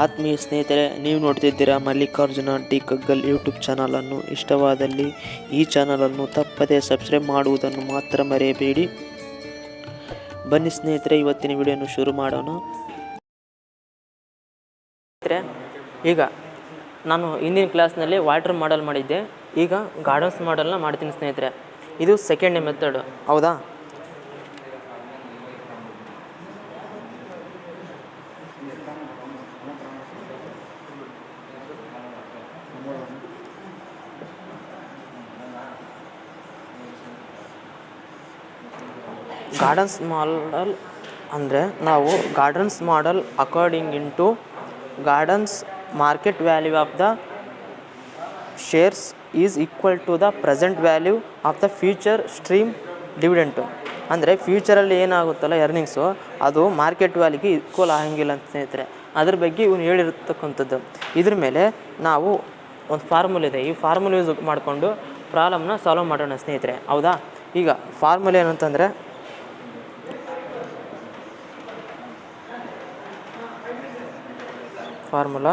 ಆತ್ಮೀಯ ಸ್ನೇಹಿತರೆ, ನೀವು ನೋಡ್ತಿದ್ದೀರಾ ಮಲ್ಲಿಕಾರ್ಜುನ ಡಿ ಕಗ್ಗಲ್ ಯೂಟ್ಯೂಬ್ ಚಾನಲನ್ನು. ಇಷ್ಟವಾದಲ್ಲಿ ಈ ಚಾನಲನ್ನು ತಪ್ಪದೇ ಸಬ್ಸ್ಕ್ರೈಬ್ ಮಾಡುವುದನ್ನು ಮಾತ್ರ ಮರೆಯಬೇಡಿ. ಬನ್ನಿ ಸ್ನೇಹಿತರೆ, ಇವತ್ತಿನ ವಿಡಿಯೋನು ಶುರು ಮಾಡೋಣ. ಈಗ ನಾನು ಹಿಂದಿನ ಕ್ಲಾಸ್ನಲ್ಲಿ ವಾಟರ್ ಮಾಡೆಲ್ ಮಾಡಿದ್ದೆ, ಈಗ ಗಾರ್ಡನ್ಸ್ ಮಾಡೆಲ್ನ ಮಾಡ್ತೀನಿ ಸ್ನೇಹಿತರೆ. ಇದು ಸೆಕೆಂಡ್ ಮೆಥಡ್, ಹೌದಾ? ಗಾರ್ಡನ್ಸ್ ಮಾಡೆಲ್ ಅಂದರೆ ನಾವು Gordon's model according into Gordon's market value of the shares is equal to the present value of the future stream dividend. ಅಂದರೆ ಫ್ಯೂಚರಲ್ಲಿ ಏನಾಗುತ್ತಲ್ಲ ಎರ್ನಿಂಗ್ಸು, ಅದು ಮಾರ್ಕೆಟ್ ವ್ಯಾಲ್ಯೂಗೆ ಈಕ್ವಲ್ ಆಗಂಗಿಲ್ಲ ಅಂತ ಸ್ನೇಹಿತರೆ. ಅದ್ರ ಬಗ್ಗೆ ಇವನು ಹೇಳಿರ್ತಕ್ಕಂಥದ್ದು. ಇದ್ರ ಮೇಲೆ ನಾವು ಒಂದು ಫಾರ್ಮುಲೆ ಇದೆ, ಈ ಫಾರ್ಮುಲೆ ಯೂಸ್ ಮಾಡಿಕೊಂಡು ಪ್ರಾಬ್ಲಮ್ನ ಸಾಲ್ವ್ ಮಾಡೋಣ ಸ್ನೇಹಿತರೆ, ಹೌದಾ? ಈಗ ಫಾರ್ಮುಲೆ ಏನಂತಂದರೆ formula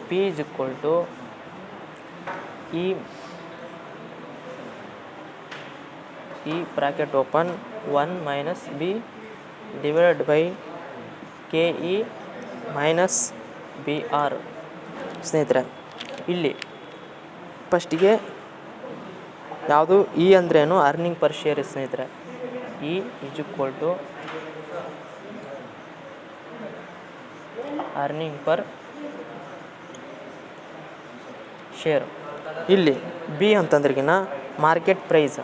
P is equal to E bracket open 1 minus B divided by KE minus BR. ಸ್ನೇಹಿತರೆ, ಇಲ್ಲಿ ಫಸ್ಟಿಗೆ ಯಾವುದು ಇ ಅಂದ್ರೇನು, ಅರ್ನಿಂಗ್ ಪರ್ ಶೇರ್ ಸ್ನೇಹಿತರೆ. E is equal to earning per share. ಇಲ್ಲಿ ಬಿ ಅಂತಂದ್ರಿಗಿನ market price,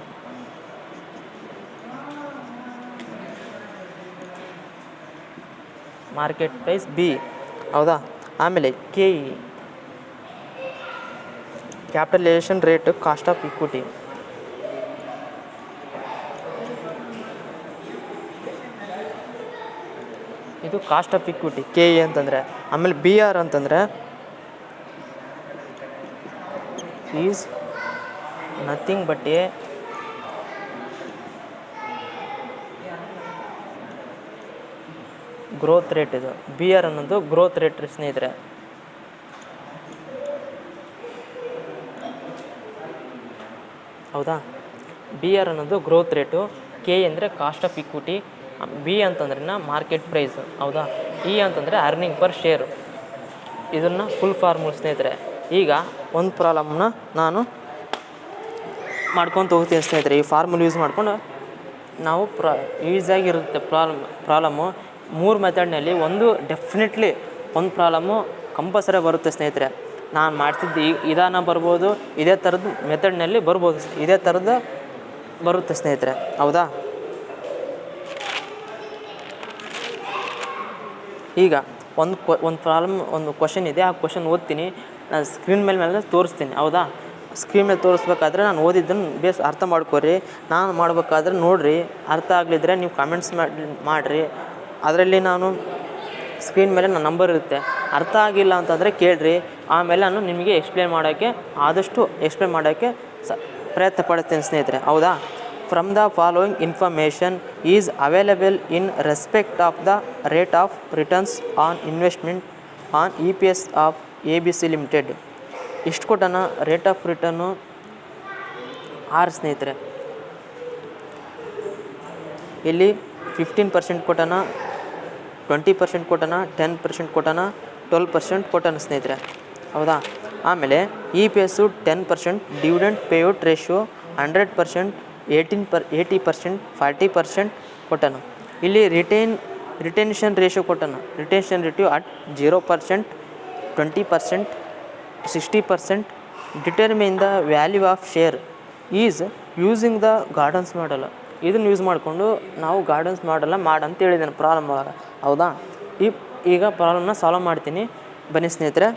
market price B, ಹೌದಾ? ಆಮೇಲೆ K E capitalisation rate, cost of equity. ಇದು cost of equity K E ಅಂತಂದರೆ. ಆಮೇಲೆ ಬಿ ಆರ್ ಅಂತಂದರೆ is nothing but a growth rate. ಇದು B R ಅನ್ನೋದು ಗ್ರೋತ್ ರೇಟ್ ಸ್ನೇಹಿತರೆ. ಹೌದಾ? ಬಿ ಆರ್ ಅನ್ನೋದು ಗ್ರೋತ್ ರೇಟು, ಕೆ ಅಂದರೆ ಕಾಸ್ಟ್ ಆಫ್ ಇಕ್ವಿಟಿ, ಬಿ ಅಂತಂದ್ರೆ ಮಾರ್ಕೆಟ್ ಪ್ರೈಸ್, ಹೌದಾ? ಇ ಅಂತಂದರೆ ಅರ್ನಿಂಗ್ ಪರ್ ಶೇರು. ಇದನ್ನು ಫುಲ್ ಫಾರ್ಮುಲ್ ಸ್ನೇಹಿತರೆ. ಈಗ ಒಂದು ಪ್ರಾಬ್ಲಮ್ನ ನಾನು ಮಾಡ್ಕೊತ ಹೋಗ್ತೀನಿ ಸ್ನೇಹಿತರೆ. ಈ ಫಾರ್ಮುಲ್ ಯೂಸ್ ಮಾಡ್ಕೊಂಡು ನಾವು ಈಸಿಯಾಗಿರುತ್ತೆ ಪ್ರಾಬ್ಲಮ್ಮು. 3 ಮೆಥಡ್ನಲ್ಲಿ ಒಂದು ಡೆಫಿನೆಟ್ಲಿ ಒಂದು ಪ್ರಾಬ್ಲಮ್ಮು ಕಂಪಲ್ಸರಿ ಬರುತ್ತೆ ಸ್ನೇಹಿತರೆ. ನಾನು ಮಾಡ್ತಿದ್ದು ಈ ವಿಧಾನ ಬರ್ಬೋದು, ಇದೇ ಥರದ್ದು ಮೆಥಡ್ನಲ್ಲಿ ಬರ್ಬೋದು, ಇದೇ ಥರದ್ದು ಬರುತ್ತೆ ಸ್ನೇಹಿತರೆ, ಹೌದಾ? ಈಗ ಒಂದು ಪ್ರಾಬ್ಲಮ್, ಒಂದು ಕ್ವಶನ್ ಇದೆ, ಆ ಕ್ವಶನ್ ಓದ್ತೀನಿ, ನಾನು ಸ್ಕ್ರೀನ್ ಮೇಲೆ ತೋರಿಸ್ತೀನಿ, ಹೌದಾ? ಸ್ಕ್ರೀನ್ ಮೇಲೆ ತೋರಿಸ್ಬೇಕಾದ್ರೆ ನಾನು ಓದಿದ್ದನ್ನು ಬೇಸ್ ಅರ್ಥ ಮಾಡ್ಕೊರಿ. ನಾನು ಮಾಡ್ಬೇಕಾದ್ರೆ ನೋಡಿರಿ, ಅರ್ಥ ಆಗಲಿದ್ರೆ ನೀವು ಕಾಮೆಂಟ್ಸ್ ಮಾಡಿರಿ. ಅದರಲ್ಲಿ ನಾನು ಸ್ಕ್ರೀನ್ ಮೇಲೆ ನನ್ನ ನಂಬರ್ ಇರುತ್ತೆ, ಅರ್ಥ ಆಗಿಲ್ಲ ಅಂತಂದರೆ ಕೇಳಿರಿ. ಆಮೇಲೆ ನಾನು ನಿಮಗೆ ಆದಷ್ಟು ಎಕ್ಸ್ಪ್ಲೇನ್ ಮಾಡೋಕ್ಕೆ ಪ್ರಯತ್ನ ಪಡ್ತೀನಿ ಸ್ನೇಹಿತರೆ, ಹೌದಾ? From the following information is available in respect of the rate of returns on investment on EPS of ABC limited. ಇಷ್ಟು ಕೊಟ್ಟನ ರೇಟ್ ಆಫ್ ರಿಟರ್ನು 6 ಸ್ನೇಹಿತರೆ. ಇಲ್ಲಿ 15% ಕೊಟ್ಟನ, 20% ಕೊಟ್ಟನ, 10% ಕೊಟ್ಟನ, 12% ಕೊಟ್ಟನ ಸ್ನೇಹಿತರೆ, ಹೌದಾ? ಆಮೇಲೆ EPS 10%, ಡಿವಿಡೆಂಡ್ ಪೇಔಟ್ ರೇಷಿಯೋ 100%, 80%, 40% ಕೊಟ್ಟನು. ಇಲ್ಲಿ ರಿಟೆನ್ಷನ್ ರೇಷಿಯೋ ಕೊಟ್ಟನು. Retention ratio at 0%, 20%, 60%. Determine the value of share is using the gardens model. ಇದನ್ನು ಯೂಸ್ ಮಾಡಿಕೊಂಡು ನಾವು ಗಾರ್ಡನ್ಸ್ ಮಾಡೆಲ್ಲ ಮಾಡಂತ ಹೇಳಿದ್ದೇನೆ ಪ್ರಾಬ್ಲಮ್ ಒಳಗೆ, ಹೌದಾ? ಈಗ ಪ್ರಾಬ್ಲಮ್ನ ಸಾಲ್ವ್ ಮಾಡ್ತೀನಿ, ಬನ್ನಿ ಸ್ನೇಹಿತರೆ.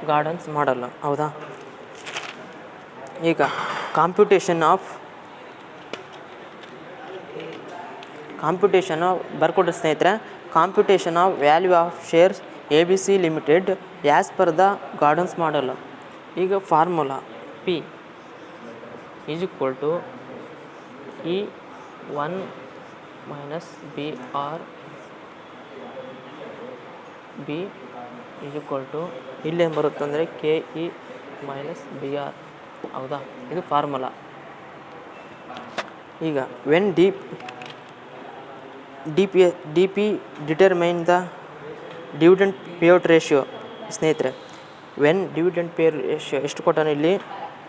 ಗಾರ್ಡನ್ಸ್ ಮಾಡಲ್ಲ. ಹೌದಾ? ಈಗ ಕಾಂಪ್ಯೂಟೇಷನ್ ಬರ್ಕೊಡ್ರಿ ಸ್ನೇಹಿತರೆ. Computation of value of shares ABC limited as per the Gordon's model. ಈಗ formula P is equal to E1 minus BR B is equal to ಇಲ್ಲೇನು ಬರುತ್ತೆ ಅಂದರೆ KE ಮೈನಸ್ BR. ಹೌದಾ? ಇದು ಫಾರ್ಮುಲಾ. ಈಗ when D P determine the dividend payout ratio. ಸ್ನೇಹಿತರೆ, when dividend pay ratio ಎಷ್ಟು ಕೊಟ್ಟಾನ ಇಲ್ಲಿ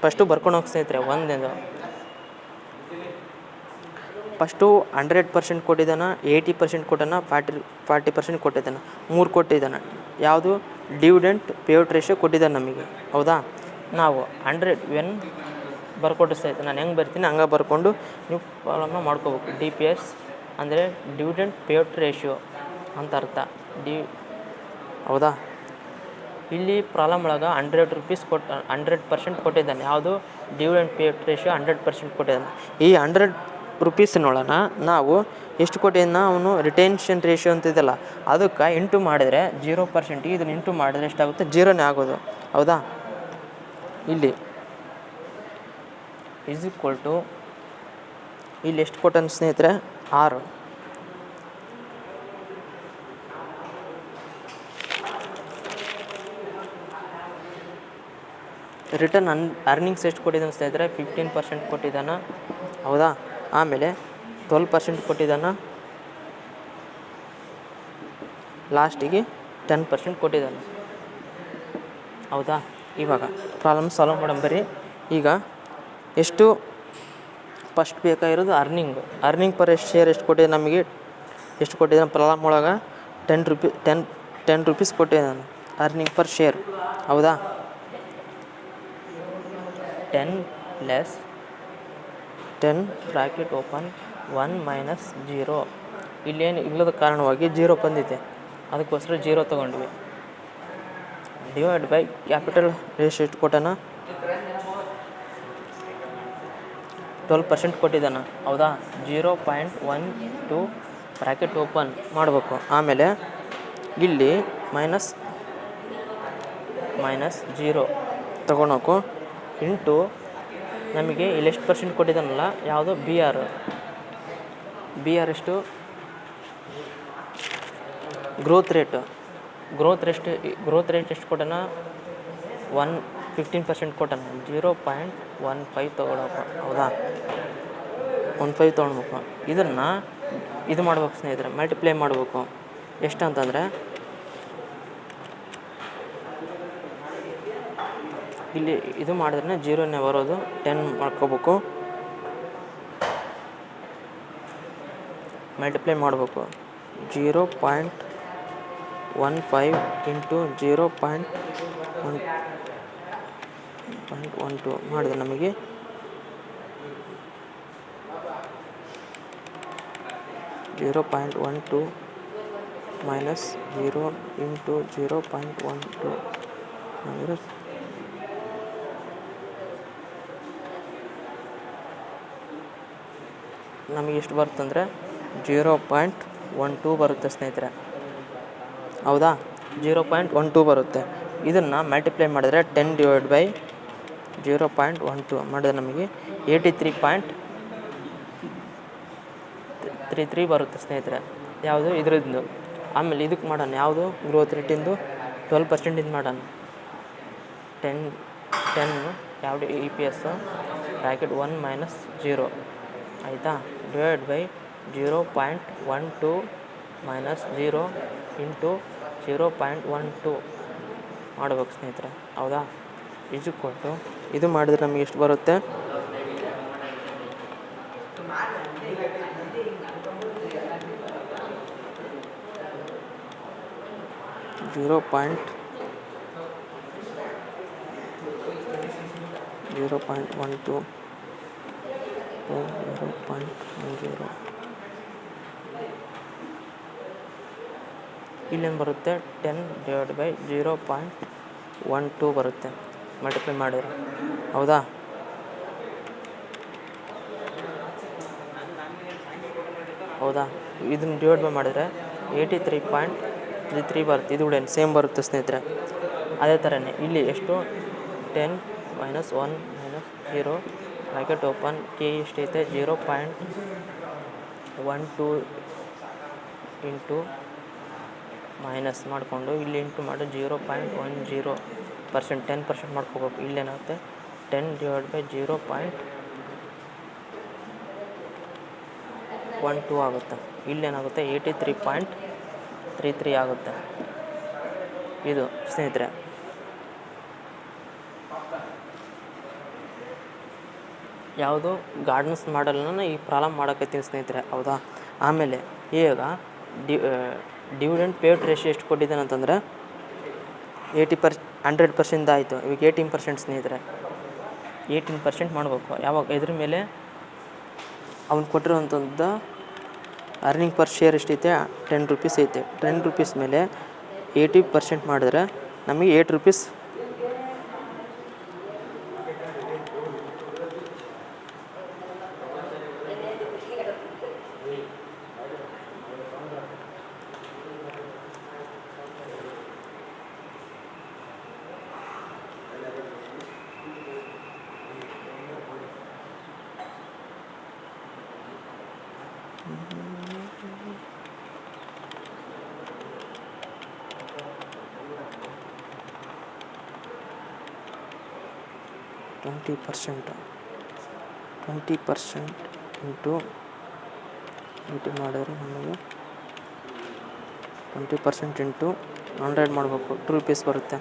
ಫಸ್ಟು ಬರ್ಕೊಂಡು ಹೋಗಿ ಸ್ನೇಹಿತರೆ. ಒಂದೇದು ಫಸ್ಟು 100% ಕೊಟ್ಟಿದ್ದಾನೆ, 80% ಕೊಟ್ಟಾನ, 40% ಕೊಟ್ಟಿದ್ದಾನೆ, 3 ಕೊಟ್ಟಿದ್ದಾನೆ. ಯಾವುದು? ಡಿವಿಡೆಂಟ್ ಪೇಔಟ್ ರೇಷಿಯೋ ಕೊಟ್ಟಿದ್ದಾನೆ ನಮಗೆ. ಹೌದಾ? ನಾವು 100 ವೆನ್ ಬರ್ಕೊಟ್ಟು ಸ್ನೇಹಿತರೆ, ನಾನು ಹೆಂಗೆ ಬರ್ತೀನಿ ಹಂಗೆ ಬರ್ಕೊಂಡು ನೀವು ಪ್ರಾಬ್ಲಮ್ನ ಮಾಡ್ಕೋಬೇಕು. DPS ಅಂದರೆ ಡಿವಿಡೆಂಟ್ ಪೇಔಟ್ ರೇಷಿಯೋ ಅಂತ ಅರ್ಥ. ಹೌದಾ? ಇಲ್ಲಿ ಪ್ರಾಬ್ಲಮ್ ಒಳಗೆ 100% ಕೊಟ್ಟಿದ್ದಾನೆ. ಯಾವುದು? ಡಿವಿಡೆಂಟ್ ಪೇಔಟ್ ರೇಷಿಯೋ 100% ಕೊಟ್ಟಿದ್ದಾನೆ. ಈ 100 ರೂಪೀಸ್ನೊಳನ ನಾವು ಎಷ್ಟು ಕೊಟ್ಟಿದ್ದಾನ ಅವನು ರಿಟೆನ್ಷನ್ ರೇಷಿಯೋ ಅಂತಿದ್ದಲ್ಲ, ಅದಕ್ಕೆ ಇಂಟು ಮಾಡಿದರೆ 0%. ಇದನ್ನು ಇಂಟು ಮಾಡಿದರೆ ಎಷ್ಟಾಗುತ್ತೆ? 0ನೇ ಆಗೋದು. ಹೌದಾ? ಇಲ್ಲಿ ಈಸ್ ಈಕ್ವಲ್ ಟು ಇಲ್ಲಿ ಎಷ್ಟು ಕೊಟ್ಟಾನ ಸ್ನೇಹಿತರೆ? 6. ರಿಟರ್ನ್ ಅರ್ನಿಂಗ್ಸ್ ಎಷ್ಟು ಕೊಟ್ಟಿದ್ದಾನೆ ಸ್ನೇಹಿತರೆ? 15% ಕೊಟ್ಟಿದ್ದಾನೆ. ಹೌದಾ? ಆಮೇಲೆ 12% ಕೊಟ್ಟಿದ್ದಾನೆ. ಲಾಸ್ಟಿಗೆ 10% ಕೊಟ್ಟಿದ್ದಾನೆ. ಹೌದಾ? ಇವಾಗ ಪ್ರಾಬ್ಲಮ್ ಸಾಲ್ವ್ ಮಾಡೋಣ ಬರ್ರಿ. ಈಗ ಎಷ್ಟು ಫಸ್ಟ್ ಬೇಕಾಗಿರೋದು ಅರ್ನಿಂಗ್ ಪರ್ ಶೇರ್ ಎಷ್ಟು ಕೊಟ್ಟಿದ್ದಾನೆ ನಮಗೆ? ಎಷ್ಟು ಕೊಟ್ಟಿದ್ದಾನೆ ಪ್ರಾಬ್ಲಮ್ ಒಳಗೆ? 10 ರೂಪೀಸ್ ಕೊಟ್ಟಿದ್ದಾನೆ ಅರ್ನಿಂಗ್ ಪರ್ ಶೇರ್. ಹೌದಾ? 10 ಲೆಸ್ 10 ಬ್ರಾಕೆಟ್ ಓಪನ್ 1 ಮೈನಸ್ 0. ಇಲ್ಲೇನು ಇಲ್ಲದ ಕಾರಣವಾಗಿ 0 ಬಂದಿದೆ, ಅದಕ್ಕೋಸ್ಕರ 0 ತೊಗೊಂಡ್ವಿ. ಡಿವೈಡ್ ಬೈ ಕ್ಯಾಪಿಟಲ್ ರೇಷಿಯೋ ಎಷ್ಟು ಕೊಟ್ಟಾನ? 12% ಕೊಟ್ಟಿದ್ದಾನೆ. ಹೌದಾ? 0.12 ಬ್ರಾಕೆಟ್ ಓಪನ್ ಮಾಡಬೇಕು. ಆಮೇಲೆ ಇಲ್ಲಿ ಮೈನಸ್ 0 ತೊಗೊಳಕು ಇಂಟು ನಮಗೆ ಇಲ್ಲಿ ಎಷ್ಟು ಪರ್ಸೆಂಟ್ ಕೊಟ್ಟಿದ್ದಾನಲ್ಲ, ಯಾವುದು? BR ಎಷ್ಟು? ಗ್ರೋತ್ ರೇಟ್ ಎಷ್ಟು ಕೊಟ್ಟಾನ? 15% ಕೊಟ್ಟಾನ. 0.15 ತೊಗೊಳಬೇಕು. ಹೌದಾ? 15 ತೊಗೊಳ್ಬೇಕು. ಇದನ್ನು ಇದು ಮಾಡ್ಬೇಕು ಸ್ನೇಹಿತರೆ, ಮಲ್ಟಿಪ್ಲೈ ಮಾಡಬೇಕು. ಎಷ್ಟು ಅಂತಂದರೆ ಇಲ್ಲಿ ಇದು ಮಾಡಿದ್ರೆ 0ನೇ ಬರೋದು. 10 ಮಾಡ್ಕೋಬೇಕು, ಮಲ್ಟಿಪ್ಲೈ ಮಾಡಬೇಕು. 0.15 ಇಂಟು 0.12 ಮಾಡಿದ್ರೆ ನಮಗೆ 0.12 ಮೈನಸ್ 0 ಇಂಟು 0.12 ಅಂದರೆ ನಮಗೆ ಎಷ್ಟು ಬರುತ್ತಂದರೆ 0.12 ಬರುತ್ತೆ ಸ್ನೇಹಿತರೆ. ಹೌದಾ? 0.12 ಬರುತ್ತೆ. ಇದನ್ನು ಮಲ್ಟಿಪ್ಲೈ ಮಾಡಿದರೆ 10 ಡಿವೈಡ್ ಬೈ 0.12 ಮಾಡಿದ್ರೆ ನಮಗೆ 83.33 ಬರುತ್ತೆ ಸ್ನೇಹಿತರೆ. ಯಾವುದು? ಇದರದ್ದು. ಆಮೇಲೆ ಇದಕ್ಕೆ ಮಾಡೋಣ. ಯಾವುದು? ಗ್ರೋತ್ ರೇಟಿಂದು 12% ಮಾಡೋಣ. 10 ಯಾವುದು? EPS bracket 1 minus 0. ಆಯಿತಾ? ಡಿವೈಡ್ ಬೈ 0.12 ಮೈನಸ್ 0 ಇಂಟು 0.12 ಮಾಡಬೇಕು ಸ್ನೇಹಿತರೆ. ಹೌದಾ? ಇದು ಕೊಟ್ಟು ಇದು ಮಾಡಿದ್ರೆ ನಮಗೆ ಎಷ್ಟು ಬರುತ್ತೆ? 0.12 0.10 ಇಲ್ಲೇನು ಬರುತ್ತೆ? 10 ಡಿವೈಡ್ ಬೈ 0.12 1 2 ಬರುತ್ತೆ ಮಲ್ಟಿಪ್ಲೈ ಮಾಡಿದ್ರೆ, ಹೌದಾ? ಹೌದಾ? ಇದನ್ನು ಡಿವೈಡ್ ಬೈ ಮಾಡಿದರೆ 83.33 ಬರುತ್ತೆ. ಇದು ಕೂಡ ಸೇಮ್ ಬರುತ್ತೆ ಸ್ನೇಹಿತರೆ. ಅದೇ ಥರನೇ ಇಲ್ಲಿ ಎಷ್ಟು 10 - 1 - 0 ಬ್ರಾಕೆಟ್ ಓಪನ್ ಕೆ ಎಷ್ಟೈತೆ 0.12 ಇಂಟು ಮೈನಸ್ ಮಾಡಿಕೊಂಡು ಇಲ್ಲಿ ಇಂಟು ಮಾಡಿ 0.10% 10% ಮಾಡ್ಕೋಬೇಕು. ಇಲ್ಲೇನಾಗುತ್ತೆ 10 ಡಿವೈಡ್ ಬೈ 0.12 ಆಗುತ್ತೆ. ಇಲ್ಲೇನಾಗುತ್ತೆ 83.33 ಆಗುತ್ತೆ. ಇದು ಸ್ನೇಹಿತರೆ ಯಾವುದು ಗಾರ್ಡನ್ಸ್ ಮಾಡಲನ್ನ ಈ ಪ್ರಾಬ್ಲಮ್ ಮಾಡೋಕತ್ತೀನಿ ಸ್ನೇಹಿತರೆ, ಹೌದಾ? ಆಮೇಲೆ ಈಗ ಡಿವಿಡೆಂಡ್ ಪೇಯ್ಡ್ ರೇಷಿಯೋ ಎಷ್ಟು ಕೊಟ್ಟಿದ್ದಾನೆ ಅಂತಂದರೆ 100% ಆಯಿತು. ಇವಾಗ 18% ಸ್ನೇಹಿತರೆ, 18% ಮಾಡಬೇಕು. ಯಾವಾಗ ಇದ್ರ ಮೇಲೆ ಅವ್ನು ಕೊಟ್ಟಿರುವಂಥದ್ದು ಅರ್ನಿಂಗ್ ಪರ್ ಶೇರ್ ಎಷ್ಟೈತೆ 10 ರೂಪೀಸ್ ಐತೆ. 10 ರೂಪೀಸ್ ಮೇಲೆ 80% ಮಾಡಿದ್ರೆ ನಮಗೆ 8 ರೂಪೀಸ್. ಟ್ವೆಂಟಿ ಪರ್ಸೆಂಟ್ ಇಂಟು ಮಾಡಿದ್ರೆ ನಮಗೆ 20% ಇಂಟು 100 ಮಾಡಬೇಕು. 2 ರೂಪೀಸ್ ಬರುತ್ತೆ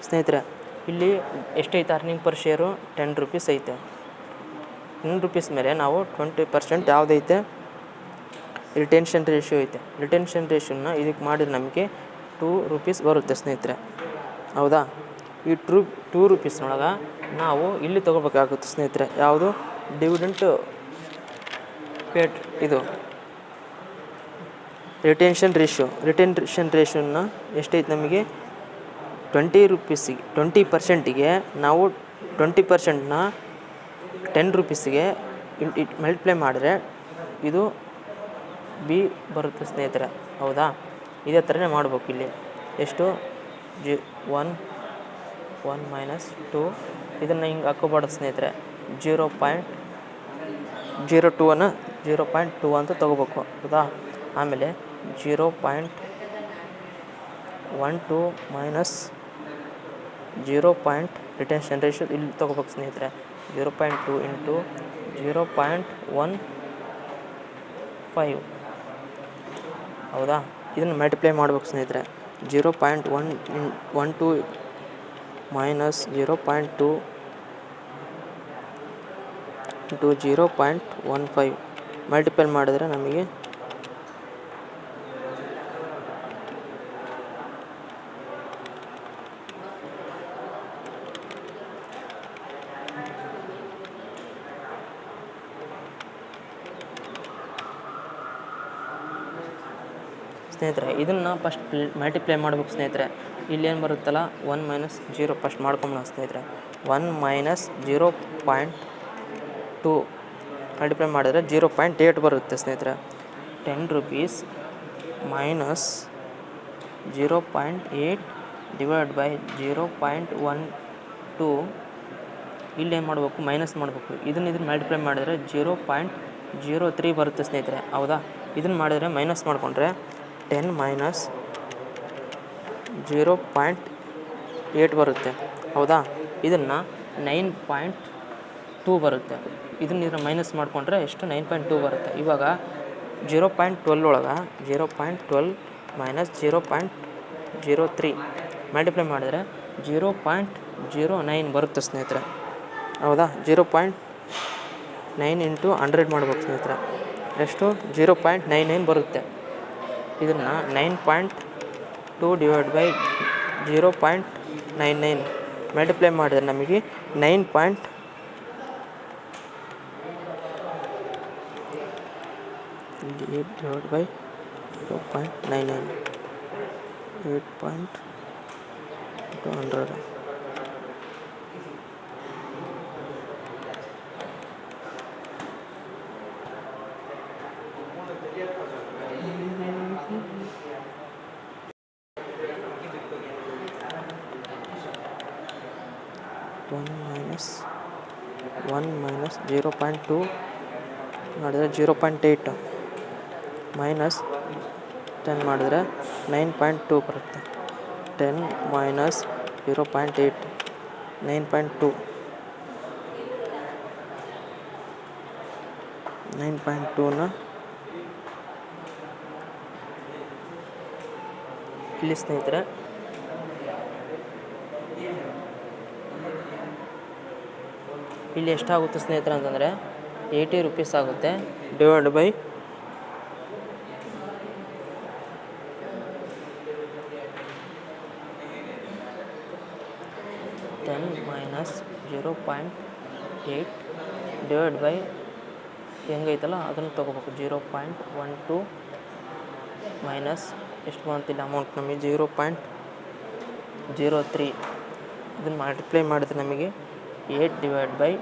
ಸ್ನೇಹಿತರೆ. ಇಲ್ಲಿ ಎಷ್ಟೈತೆ ಅರ್ನಿಂಗ್ ಪರ್ ಶೇರು 10 ರೂಪೀಸ್ ಐತೆ. 10 ರೂಪೀಸ್ ಮೇಲೆ ನಾವು 20% ಯಾವುದೈತೆ ರಿಟೆನ್ಷನ್ ರೇಷಿಯೋ ಐತೆ. ರಿಟೆನ್ಷನ್ ರೇಷಿಯೋನ ಇದಕ್ಕೆ ಮಾಡಿದ್ರೆ ನಮಗೆ 2 ರೂಪೀಸ್ ಬರುತ್ತೆ ಸ್ನೇಹಿತರೆ, ಹೌದಾ? ಈ 2 ರೂಪೀಸ್ನೊಳಗೆ ನಾವು ಇಲ್ಲಿ ತೊಗೋಬೇಕಾಗುತ್ತೆ ಸ್ನೇಹಿತರೆ. ಯಾವುದು ಡಿವಿಡೆಂಟ್ ಪೇಡ್ ಇದು ರಿಟೆನ್ಷನ್ ರೇಷಿಯೋನ ಎಷ್ಟೈತೆ ನಮಗೆ 20 ರೂಪೀಸಿಗೆ 20%ಗೆ ನಾವು 20%ನ 10 ರೂಪೀಸಿಗೆ ಮಲ್ಟಿಪ್ಲೈ ಮಾಡಿದ್ರೆ ಇದು ಬಿ ಬರುತ್ತೆ ಸ್ನೇಹಿತರೆ, ಹೌದಾ? ಇದೇ ಥರನೇ ಮಾಡ್ಬೇಕು. ಇಲ್ಲಿ ಎಷ್ಟು 1 - 2 ಇದನ್ನು ಹಿಂಗೆ ಹಾಕೋಬಾರ್ದು ಸ್ನೇಹಿತರೆ. 0.02 0.2 ಅಂತ ತೊಗೋಬೇಕು, ಹೌದಾ? ಆಮೇಲೆ 0.12 ಮೈನಸ್ 0. ರಿಟೆನ್ಷನ್ ರೇಷಿಯೋ ಇಲ್ಲಿ ತೊಗೋಬೇಕು ಸ್ನೇಹಿತರೆ. 0.2 ಇಂಟು 0.15, ಹೌದಾ? ಇದನ್ನು ಮಲ್ಟಿಪ್ಲೈ ಮಾಡ್ಬೇಕು ಸ್ನೇಹಿತರೆ. 0.12 ಮೈನಸ್ 0.2 ಇಂಟು 0.15 ಮಲ್ಟಿಪ್ಲೈ ಮಾಡಿದ್ರೆ ನಮಗೆ ಸ್ನೇಹಿತರೆ ಇದನ್ನು ಫಸ್ಟ್ ಮಲ್ಟಿಪ್ಲೈ ಮಾಡ್ಬೇಕು ಸ್ನೇಹಿತರೆ. ಇಲ್ಲೇನು ಬರುತ್ತಲ್ಲ 1 - 0 ಫಸ್ಟ್ ಮಾಡ್ಕೊಂಬೋಣ ಸ್ನೇಹಿತರೆ. 1 - 0.2 ಮಲ್ಟಿಪ್ಲೈ ಮಾಡಿದ್ರೆ 0.8 ಬರುತ್ತೆ ಸ್ನೇಹಿತರೆ. 10 ರೂಪೀಸ್ ಮೈನಸ್ 0.8 ಡಿವೈಡ್ ಬೈ 0.12 ಇಲ್ಲೇನು ಮಾಡಬೇಕು ಮೈನಸ್ ಮಾಡಬೇಕು. ಇದನ್ನು ಮಲ್ಟಿಪ್ಲೈ ಮಾಡಿದರೆ 0.03 ಬರುತ್ತೆ ಸ್ನೇಹಿತರೆ, ಹೌದಾ? ಇದನ್ನು ಮಾಡಿದರೆ ಮೈನಸ್ ಮಾಡಿಕೊಂಡ್ರೆ 10 ಮೈನಸ್ 0.8 ಬರುತ್ತೆ, ಹೌದಾ? ಇದನ್ನು 9.2 ಬರುತ್ತೆ. ಇದನ್ನು ಮೈನಸ್ ಮಾಡಿಕೊಂಡ್ರೆ ಎಷ್ಟು 9.2 ಬರುತ್ತೆ. ಇವಾಗ 0.12 ಒಳಗೆ 0.12 ಮೈನಸ್ 0.03 ಮಲ್ಟಿಪ್ಲೈ ಮಾಡಿದರೆ 0.09 ಬರುತ್ತೆ ಸ್ನೇಹಿತರೆ, ಹೌದಾ? 0.9 ಇಂಟು 100 ಮಾಡ್ಬೇಕು ಸ್ನೇಹಿತರೆ. ಎಷ್ಟು 0.99 ಬರುತ್ತೆ. ಇದನ್ನು 9.2 ಡಿವೈಡ್ ಬೈ 0.99 ಮಲ್ಟಿಪ್ಲೈ ಮಾಡಿದರೆ ನಮಗೆ 9. 8 divide by 0.99 8. Into 100. One minus 0.2 ಮಾಡಿದ್ರೆ 0.8 ಮೈನಸ್ 10 ಮಾಡಿದ್ರೆ 9.2 ಬರುತ್ತೆ. 10 ಮೈನಸ್ 0.8 9.2 9.2ನ ಇಲ್ಲಿ ಸ್ನೇಹಿತರೆ ಇಲ್ಲಿ ಎಷ್ಟಾಗುತ್ತೆ ಸ್ನೇಹಿತರೆ ಅಂತಂದರೆ 80 ರೂಪೀಸ್ ಆಗುತ್ತೆ. Divide by 10 minus 0.8 divide by ಹೆಂಗೈತಲ್ಲ ಅದನ್ನು ತೊಗೋಬೇಕು. 0.12 ಮೈನಸ್ ಎಷ್ಟು ಬಂತಿಲ್ಲ ಅಮೌಂಟ್ ನಮಗೆ 0.03. ಇದನ್ನು ಮಲ್ಟಿಪ್ಲೈ ಮಾಡಿದ್ರೆ ನಮಗೆ 8 ಡಿವೈಡ್ ಬೈ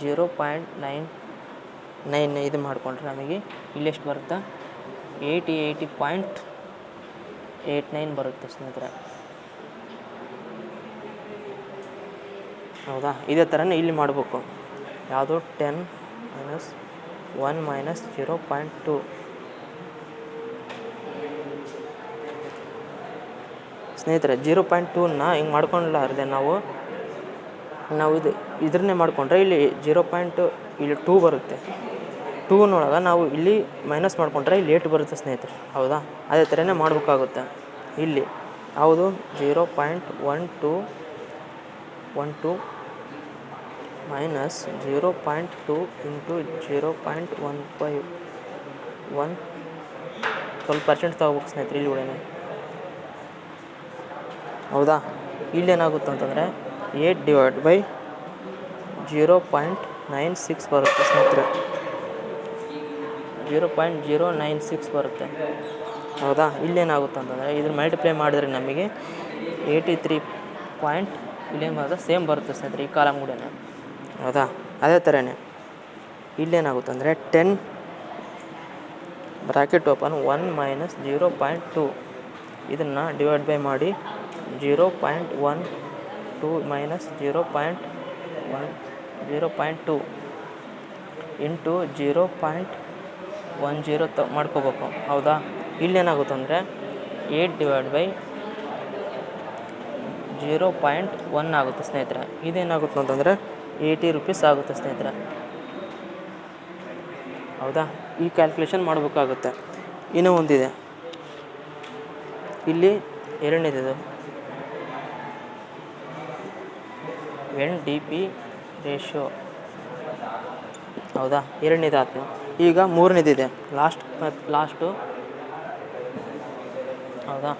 0.99 ಇದು ಮಾಡಿಕೊಂಡ್ರೆ ನಮಗೆ ಇಲ್ಲೆಷ್ಟು ಬರುತ್ತೆ 80.89 ಬರುತ್ತೆ ಸ್ನೇಹಿತರೆ. ಹೌದಾ, ಇದೇ ಥರನೇ ಇಲ್ಲಿ ಮಾಡಬೇಕು. ಯಾವುದು 10 ಮೈನಸ್ 1 ಮೈನಸ್ 0.2 ಸ್ನೇಹಿತರೆ 0.2ನ ಹಿಂಗೆ ಮಾಡ್ಕೊಳ್ಳಾರ್ದೆ ನಾವು ಇದನ್ನೇ ಮಾಡಿಕೊಂಡ್ರೆ ಇಲ್ಲಿ 0. ಇಲ್ಲಿ 2 ಬರುತ್ತೆ. 2ನೊಳಗೆ ನಾವು ಇಲ್ಲಿ ಮೈನಸ್ ಮಾಡಿಕೊಂಡ್ರೆ ಇಲ್ಲಿ 8 ಬರುತ್ತೆ ಸ್ನೇಹಿತರೆ. ಹೌದಾ, ಅದೇ ಥರನೇ ಮಾಡಬೇಕಾಗುತ್ತೆ. ಇಲ್ಲಿ ಯಾವುದು 0.12 ಮೈನಸ್ 0.2 ಇಂಟು 0.15 12% ತಗೋಬೇಕು ಸ್ನೇಹಿತರೆ ಇಲ್ಲಿ ಕೂಡ. ಹೌದಾ, ಇಲ್ಲೇನಾಗುತ್ತೆ ಅಂತಂದರೆ 8 ಡಿವೈಡ್ ಬೈ 0.96 ಬರುತ್ತೆ ಸ್ನೇಹಿತರೆ. 0.096 ಬರುತ್ತೆ. ಹೌದಾ, ಇಲ್ಲೇನಾಗುತ್ತೆ ಅಂತಂದರೆ ಇದ್ರ ಮಲ್ಟಿಪ್ಲೈ ಮಾಡಿದ್ರೆ ನಮಗೆ 83 ಪಾಯಿಂಟ್ ಇಲ್ಲೇನು ಬರುತ್ತೆ ಸೇಮ್ ಬರುತ್ತೆ ಸ್ನೇಹಿತರೆ ಈ ಕಾಲಮ್ ಕೂಡ. ಹೌದಾ, ಅದೇ ಥರನೇ ಇಲ್ಲೇನಾಗುತ್ತೆ ಅಂದರೆ 10 ಬ್ರಾಕೆಟ್ ಓಪನ್ 1 ಮೈನಸ್ 0.2 ಇದನ್ನು ಡಿವೈಡ್ ಬೈ ಮಾಡಿ 0.12 ಮೈನಸ್ 0.2 ಇಂಟು 0.10 ಮಾಡ್ಕೋಬೇಕು. ಹೌದಾ, ಇಲ್ಲೇನಾಗುತ್ತೆ ಅಂದರೆ 8 ಡಿವೈಡ್ ಬೈ 0.1 ಆಗುತ್ತೆ ಸ್ನೇಹಿತರೆ. ಇದೇನಾಗುತ್ತೆ ಅಂತಂದರೆ 80 ರೂಪೀಸ್ ಆಗುತ್ತೆ ಸ್ನೇಹಿತರೆ. ಹೌದಾ, ಈ ಕ್ಯಾಲ್ಕುಲೇಷನ್ ಮಾಡಬೇಕಾಗುತ್ತೆ. ಇನ್ನೂ ಒಂದಿದೆ ಇಲ್ಲಿ ಎರಡನೇದು NDP ರೇಷಿಯೋ. ಹೌದಾ, ಎರಡನೇದಾಯ್ತು. ಈಗ ಮೂರನೇದಿದೆ ಲಾಸ್ಟು. ಹೌದಾ,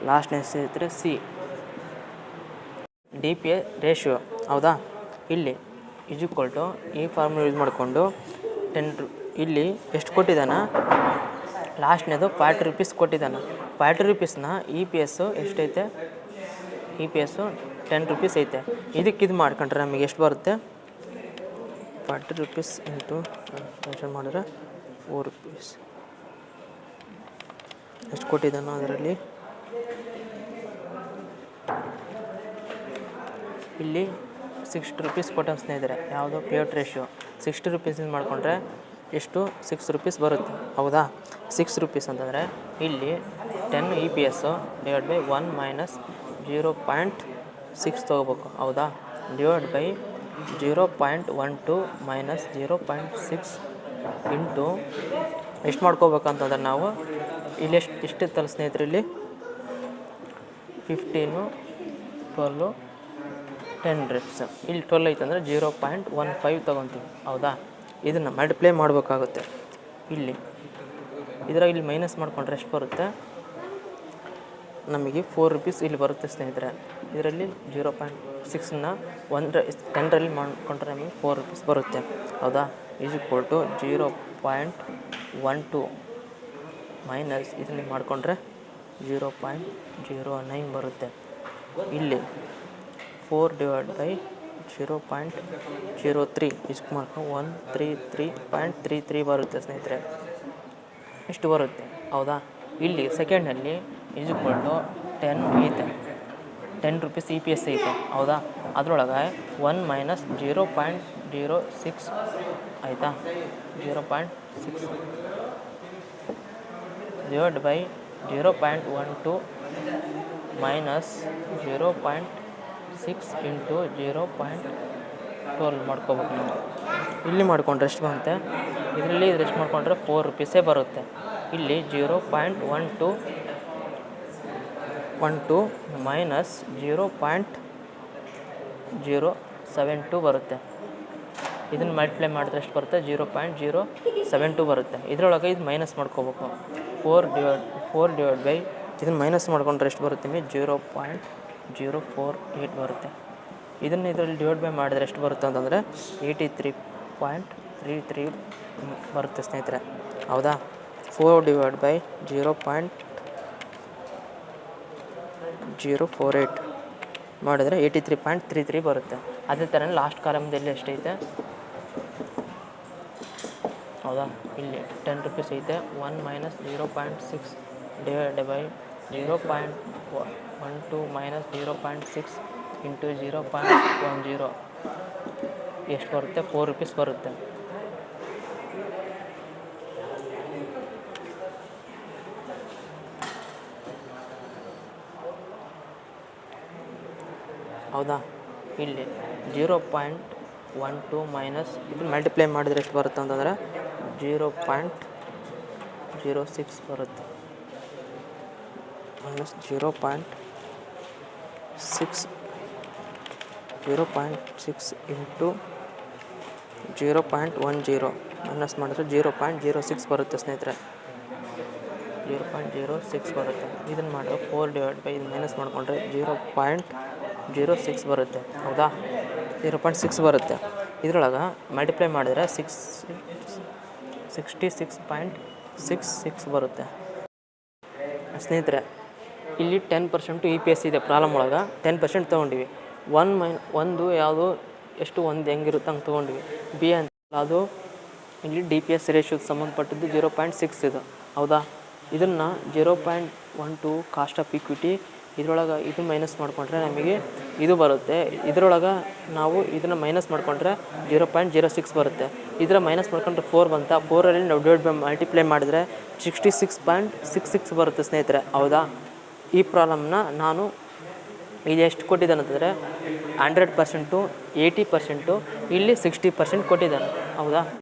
ಲಾಸ್ಟ್ನೇ ಸ್ನೇಹಿತರೆ ಸಿ DP ರೇಷಿಯೋ. ಹೌದಾ, ಇಲ್ಲಿ ಈಕ್ವಲ್ಟು ಈ ಫಾರ್ಮುಲಾ ಯೂಸ್ ಮಾಡಿಕೊಂಡು 10 ಇಲ್ಲಿ ಎಷ್ಟು ಕೊಟ್ಟಿದ್ದಾನ ಲಾಸ್ಟ್ನೇದು 40 ರೂಪೀಸ್ ಕೊಟ್ಟಿದ್ದಾನೆ. 40 ರೂಪೀಸ್ನ EPS ಎಷ್ಟೈತೆ EPS 10 ರೂಪೀಸ್ ಐತೆ. ಇದಕ್ಕೆ ಇದು ಮಾಡ್ಕೊಂಡ್ರೆ ನಮಗೆ ಎಷ್ಟು ಬರುತ್ತೆ 40 ರೂಪೀಸ್ ಇಂಟು ಮೆನ್ಷನ್ ಮಾಡಿದ್ರೆ 4 ರೂಪೀಸ್ ಎಷ್ಟು ಕೊಟ್ಟಿದ್ದಾನೋ ಅದರಲ್ಲಿ ಇಲ್ಲಿ 60 ರೂಪೀಸ್ ಕೊಟ್ಟ ಸ್ನೇಹಿತರೆ. ಯಾವುದು ಪೇಔಟ್ ರೇಷಿಯೋ 60 ರೂಪೀಸ್ ಮಾಡಿಕೊಂಡ್ರೆ ಎಷ್ಟು 6 ರೂಪೀಸ್ ಬರುತ್ತೆ. ಹೌದಾ, 6 ರೂಪೀಸ್ ಅಂತಂದರೆ ಇಲ್ಲಿ 10 EPS ಡಿವೈಡ್ ಬೈ 1 ಮೈನಸ್ 0.6 ತೊಗೋಬೇಕು. ಹೌದಾ, ಡಿವೈಡ್ ಬೈ 0.12 ಮೈನಸ್ 0.6 ಇಂಟು ಎಷ್ಟು ಮಾಡ್ಕೋಬೇಕಂತಂದ್ರೆ ನಾವು ಇಲ್ಲಿ ಇಷ್ಟಿತ್ತಲ್ಲ ಸ್ನೇಹಿತರೆ, ಇಲ್ಲಿ 15 12 10 ರಿಪ್ಸ್. ಇಲ್ಲಿ 12 ಐತಂದರೆ 0.15 ತೊಗೊತೀವಿ. ಹೌದಾ, ಇದನ್ನು ಮಲ್ಟಿಪ್ಲೈ ಮಾಡಬೇಕಾಗುತ್ತೆ. ಇಲ್ಲಿ ಮೈನಸ್ ಮಾಡಿಕೊಂಡ್ರೆ ಎಷ್ಟು ಬರುತ್ತೆ ನಮಗೆ 4 ರುಪೀಸ್ ಇಲ್ಲಿ ಬರುತ್ತೆ ಸ್ನೇಹಿತರೆ. ಇದರಲ್ಲಿ 0.6ನ 10ರಲ್ಲಿ ಮಾಡಿಕೊಂಡ್ರೆ ನಮಗೆ 4 ರುಪೀಸ್ ಬರುತ್ತೆ. ಹೌದಾ? ಈಸ್ ಈಕ್ವಲ್ ಟು 0.12 ಮೈನಸ್ ಇದರಲ್ಲಿ ಮಾಡಿಕೊಂಡ್ರೆ 0.09 ಬರುತ್ತೆ. ಇಲ್ಲಿ 4/0.03 ಇಷ್ಟು ಮಾಡ್ಕೊಂಡು 133.33 ಬರುತ್ತೆ ಸ್ನೇಹಿತರೆ. ಇಷ್ಟು ಬರುತ್ತೆ. ಹೌದಾ? ಇಲ್ಲಿ ಸೆಕೆಂಡಲ್ಲಿ ಈಸ್ ಈಕ್ವಲ್ ಟು 10 ಐತೆ, 10 ರುಪೀಸ್ EPS ಐತೆ. ಹೌದಾ? ಅದರೊಳಗೆ 1 ಮೈನಸ್ 0.06 ಆಯಿತಾ, 0.6 ಡಿವೈಡ್ ಬೈ 0.12 ಮೈನಸ್ 0.6 ಇಂಟು 0.12 ಮಾಡ್ಕೋಬೇಕು ನಾವು. ಇಲ್ಲಿ ಮಾಡಿಕೊಂಡ್ರೆ ಎಷ್ಟು ಬರುತ್ತೆ, ಇದರಲ್ಲಿ ಎಷ್ಟು ಮಾಡಿಕೊಂಡ್ರೆ 4 ರುಪೀಸೇ ಬರುತ್ತೆ. ಇಲ್ಲಿ 0.12 ಮೈನಸ್ 0.072 ಬರುತ್ತೆ. ಇದನ್ನು ಮಲ್ಟಿಪ್ಲೈ ಮಾಡಿದ್ರೆ ಎಷ್ಟು ಬರುತ್ತೆ, 0.072 ಬರುತ್ತೆ. ಇದರೊಳಗೆ ಇದು ಮೈನಸ್ ಮಾಡ್ಕೋಬೇಕು. 4 ಡಿವೈಡ್ ಬೈ ಇದನ್ನು ಮೈನಸ್ ಮಾಡ್ಕೊಂಡ್ರೆ ಎಷ್ಟು ಬರುತ್ತೆ ನಿಮಗೆ, 0.048 ಬರುತ್ತೆ. ಇದನ್ನು ಇದರಲ್ಲಿ ಡಿವೈಡ್ ಬೈ ಮಾಡಿದ್ರೆ ಎಷ್ಟು ಬರುತ್ತೆ ಅಂತಂದರೆ 83.33 ಬರುತ್ತೆ ಸ್ನೇಹಿತರೆ. ಹೌದಾ? 4 ಡಿವೈಡ್ ಬೈ 0.048 ಮಾಡಿದ್ರೆ 83.33 ಬರುತ್ತೆ. ಅದೇ ಥರ ಲಾಸ್ಟ್ ಕಾಲಮ್ದಲ್ಲಿ ಎಷ್ಟೈತೆ, ಹೌದಾ? ಇಲ್ಲಿ 10 ರುಪೀಸ್ ಐತೆ. 1 minus 0.6 divide by 0.12 minus 0.6 into 0.10 ಎಷ್ಟು ಬರುತ್ತೆ, 4 ರುಪೀಸ್ ಬರುತ್ತೆ. ಹೌದಾ? ಇಲ್ಲಿ 0.12 ಮೈನಸ್ ಇದು ಮಲ್ಟಿಪ್ಲೈ ಮಾಡಿದರೆ ಎಷ್ಟು ಬರುತ್ತೆ ಅಂತಂದರೆ 0.06 ಬರುತ್ತೆ. ಮೈನಸ್ 0.6 ಇಂಟು 0.10 ಮೈನಸ್ ಮಾಡಿದ್ರೆ 0.06 ಬರುತ್ತೆ ಸ್ನೇಹಿತರೆ. 0.06 ಬರುತ್ತೆ. ಇದನ್ನು ಮಾಡಿದ್ರೆ 4 ಡಿವೈಡ್ ಬೈ ಇದು ಮೈನಸ್ ಮಾಡಿಕೊಂಡ್ರೆ 0.06 ಬರುತ್ತೆ. ಹೌದಾ? 0.6 ಬರುತ್ತೆ. ಇದರೊಳಗೆ ಮಲ್ಟಿಪ್ಲೈ ಮಾಡಿದರೆ 66.66 ಬರುತ್ತೆ ಸ್ನೇಹಿತರೆ. ಇಲ್ಲಿ 10% EPS ಇದೆ ಪ್ರಾಬ್ಲಮ್ ಒಳಗೆ. 10% ತೊಗೊಂಡಿವಿ. ಒಂದು ಯಾವುದು ಎಷ್ಟು ಒಂದು ಹೆಂಗಿರುತ್ತೆ ಹಂಗೆ ತೊಗೊಂಡ್ವಿ. ಬಿ ಅಂತ ಅದು ಇಲ್ಲಿ DPS ರೇಷಿಯೋಗೆ ಸಂಬಂಧಪಟ್ಟಿದ್ದು 0.6 ಇದು. ಹೌದಾ? ಇದನ್ನು 0.12 ಕಾಸ್ಟ್ ಆಫ್ ಇಕ್ವಿಟಿ ಇದರೊಳಗೆ ಇದು ಮೈನಸ್ ಮಾಡಿಕೊಂಡ್ರೆ ನಮಗೆ ಇದು ಬರುತ್ತೆ. ಇದರೊಳಗೆ ನಾವು ಇದನ್ನು ಮೈನಸ್ ಮಾಡಿಕೊಂಡ್ರೆ 0.06 ಬರುತ್ತೆ. ಇದರ ಮೈನಸ್ ಮಾಡ್ಕೊಂಡ್ರೆ 4 ಬಂತ. 4ರಲ್ಲಿ ನಾವು ಡಿವೈಡ್ ಬೈ ಮಲ್ಟಿಪ್ಲೈ ಮಾಡಿದರೆ 66.66 ಬರುತ್ತೆ ಸ್ನೇಹಿತರೆ. ಹೌದಾ? ಈ ಪ್ರಾಬ್ಲಮ್ನ ನಾನು ಇದು ಎಷ್ಟು ಕೊಟ್ಟಿದ್ದಾನೆ ಅಂತಂದರೆ 100%, 80%, ಇಲ್ಲಿ 60% ಕೊಟ್ಟಿದ್ದಾನೆ. ಹೌದಾ?